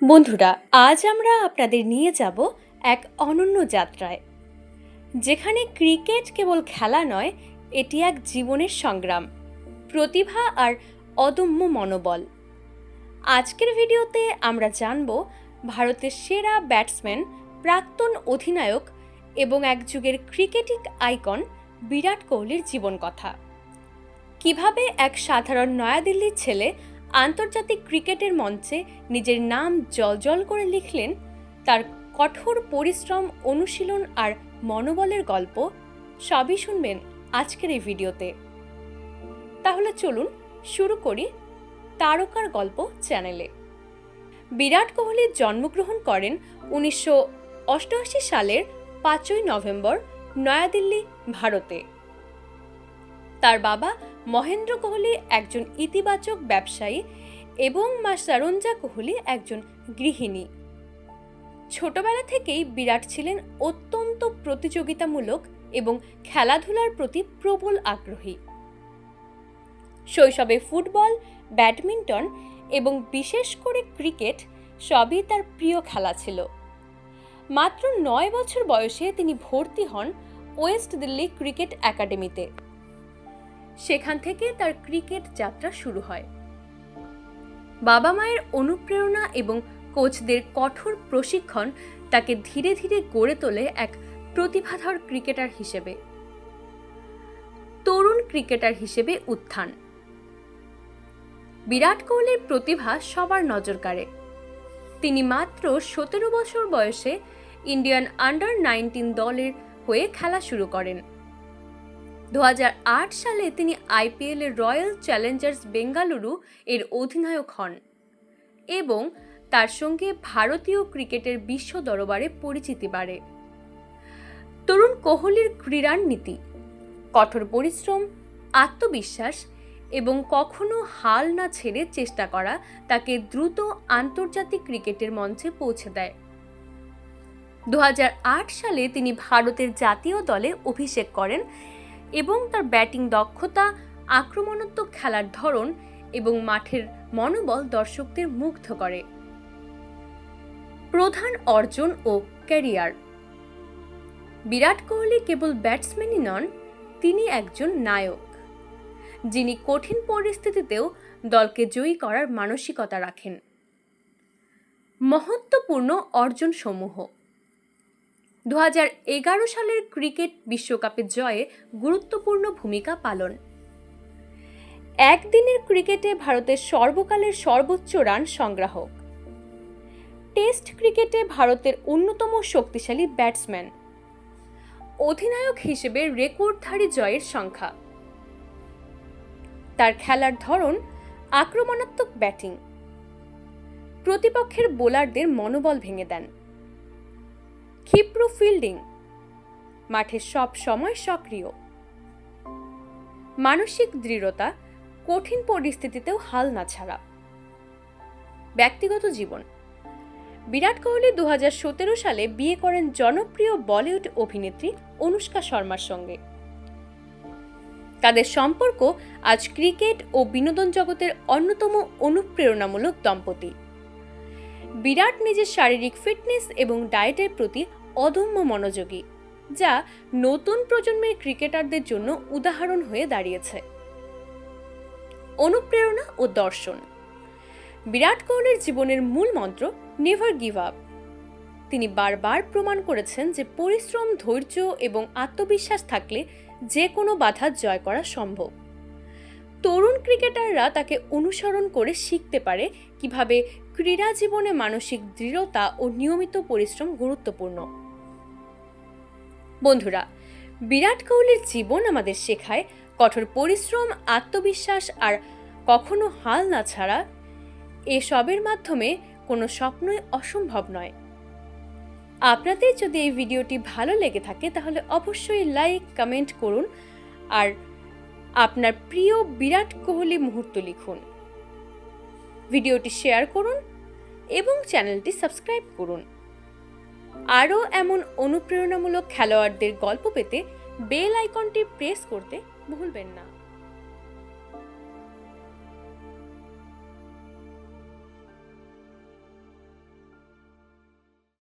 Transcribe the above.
বন্ধুরা, আজ আমরা আপনাদের নিয়ে যাব এক অনন্য যাত্রায়, যেখানে ক্রিকেট কেবল খেলা নয়, এটি এক জীবনের সংগ্রাম, প্রতিভা আর অদম্য মনোবল। আজকের ভিডিওতে আমরা জানব ভারতের সেরা ব্যাটসম্যান, প্রাক্তন অধিনায়ক এবং এক যুগের ক্রিকেটিক আইকন বিরাট কোহলির জীবন কথা। কিভাবে এক সাধারণ নয়াদিল্লির ছেলে আন্তর্জাতিক ক্রিকেটের মঞ্চে নিজের নাম জলজল করে লিখলেন, তার কঠোর পরিশ্রম, অনুশীলন আর মনোবলের গল্প সবই শুনবেন আজকের এই ভিডিওতে। তাহলে চলুন শুরু করি তারকার গল্প চ্যানেলে। বিরাট কোহলি জন্মগ্রহণ করেন 1988 সালের 5ই নভেম্বর নয়াদিল্লি, ভারতে। তার বাবা মহেন্দ্র কোহলি একজন ইতিবাচক ব্যবসায়ী এবং মা সরঞ্জা কোহলি একজন গৃহিণী। ছোটবেলা থেকেই বিরাট ছিলেন অত্যন্ত প্রতিযোগিতামূলক এবং খেলাধুলার প্রতি প্রবল আগ্রহী। শৈশবে ফুটবল, ব্যাডমিন্টন এবং বিশেষ করে ক্রিকেট সবই তার প্রিয় খেলা ছিল। মাত্র 9 বছর বয়সে তিনি ভর্তি হন ওয়েস্ট দিল্লি ক্রিকেট একাডেমিতে। সেখান থেকে তার ক্রিকেট যাত্রা শুরু হয়। বাবা মায়ের অনুপ্রেরণা এবং কোচদের কঠোর প্রশিক্ষণ তাকে ধীরে ধীরে গড়ে তোলে এক প্রতিভাধর ক্রিকেটার হিসেবে। তরুণ ক্রিকেটার হিসেবে উত্থান। বিরাট কোহলির প্রতিভা সবার নজর কাড়ে। তিনি মাত্র 17 বছর বয়সে ইন্ডিয়ান আন্ডার-19 দলের হয়ে খেলা শুরু করেন। 2008 সালে তিনি আইপিএল এর রয়্যাল চ্যালেঞ্জার্স বেঙ্গালুরু এর অধিনায়ক হন এবং তার সঙ্গে ভারতীয় ক্রিকেটের বিশ্ব দরবারে পরিচিতি বাড়ে। তরুণ কোহলির ক্রীড়ার নীতি, কঠোর পরিশ্রম, আত্মবিশ্বাস এবং কখনো হাল না ছেড়ে চেষ্টা করা তাকে দ্রুত আন্তর্জাতিক ক্রিকেটের মঞ্চে পৌঁছে দেয়। 2008 সালে তিনি ভারতের জাতীয় দলে অভিষেক করেন এবং তার ব্যাটিং দক্ষতা, আক্রমণাত্মক খেলার ধরন এবং মাঠের মনোবল দর্শকদের মুগ্ধ করে। প্রধান অর্জন ও ক্যারিয়ার। বিরাট কোহলি কেবল ব্যাটসম্যানই নন, তিনি একজন নায়ক, যিনি কঠিন পরিস্থিতিতেও দলকে জয়ী করার মানসিকতা রাখেন। মহত্বপূর্ণ অর্জনসমূহ। 2011 সালের ক্রিকেট বিশ্বকাপের জয়ে গুরুত্বপূর্ণ ভূমিকা পালন। একদিনের ক্রিকেটে ভারতের সর্বকালের সর্বোচ্চ রান সংগ্রাহক। টেস্ট ক্রিকেটে ভারতের অন্যতম শক্তিশালী ব্যাটসম্যান। অধিনায়ক হিসেবে রেকর্ডধারী জয়ের সংখ্যা। তার খেলার ধরন আক্রমণাত্মক ব্যাটিং। প্রতিপক্ষের বোলারদের মনোবল ভেঙে দেন। ক্ষিপ্র ফিল্ডিং, মাঠে সব সময় সক্রিয়। মানসিক দৃঢ়তা, কঠিন পরিস্থিতিতেও হাল না ছাড়া। ব্যক্তিগত জীবন। বিরাট কোহলি 2017 সালে বিয়ে করেন জনপ্রিয় বলিউড অভিনেত্রী অনুষ্কা শর্মার সঙ্গে। তাদের সম্পর্ক আজ ক্রিকেট ও বিনোদন জগতের অন্যতম অনুপ্রেরণামূলক দম্পতি। বিরাট নিজের শারীরিক ফিটনেস এবং ডায়েটের প্রতি অদম্য মনোযোগী, যা নতুন প্রজন্মের ক্রিকেটারদের জন্য উদাহরণ হয়ে দাঁড়িয়েছে। অনুপ্রেরণা ও দর্শন। বিরাট কোহলির জীবনের মূল মন্ত্র নেভার গিভ আপ। তিনি বারবার প্রমাণ করেছেন যে পরিশ্রম, ধৈর্য এবং আত্মবিশ্বাস থাকলে যে কোনো বাধা জয় করা সম্ভব। তরুণ ক্রিকেটাররা তাকে অনুসরণ করে শিখতে পারে কিভাবে ক্রীড়া জীবনে মানসিক দৃঢ়তা ও নিয়মিত পরিশ্রম গুরুত্বপূর্ণ। বন্ধুরা, বিরাট কোহলির জীবন আমাদের শেখায় কঠোর পরিশ্রম, আত্মবিশ্বাস আর কখনো হাল না ছাড়া। এসবের মাধ্যমে কোনো স্বপ্নই অসম্ভব নয়। আপনাদের যদি এই ভিডিওটি ভালো লেগে থাকে তাহলে অবশ্যই লাইক, কমেন্ট করুন আর আপনার প্রিয় বিরাট কোহলি মুহূর্ত লিখুন। ভিডিওটি শেয়ার করুন এবং চ্যানেলটি সাবস্ক্রাইব করুন। আরও এমন অনুপ্রেরণামূলক খেলোয়াড়দের গল্প পেতে বেল আইকনটি প্রেস করতে ভুলবেন না।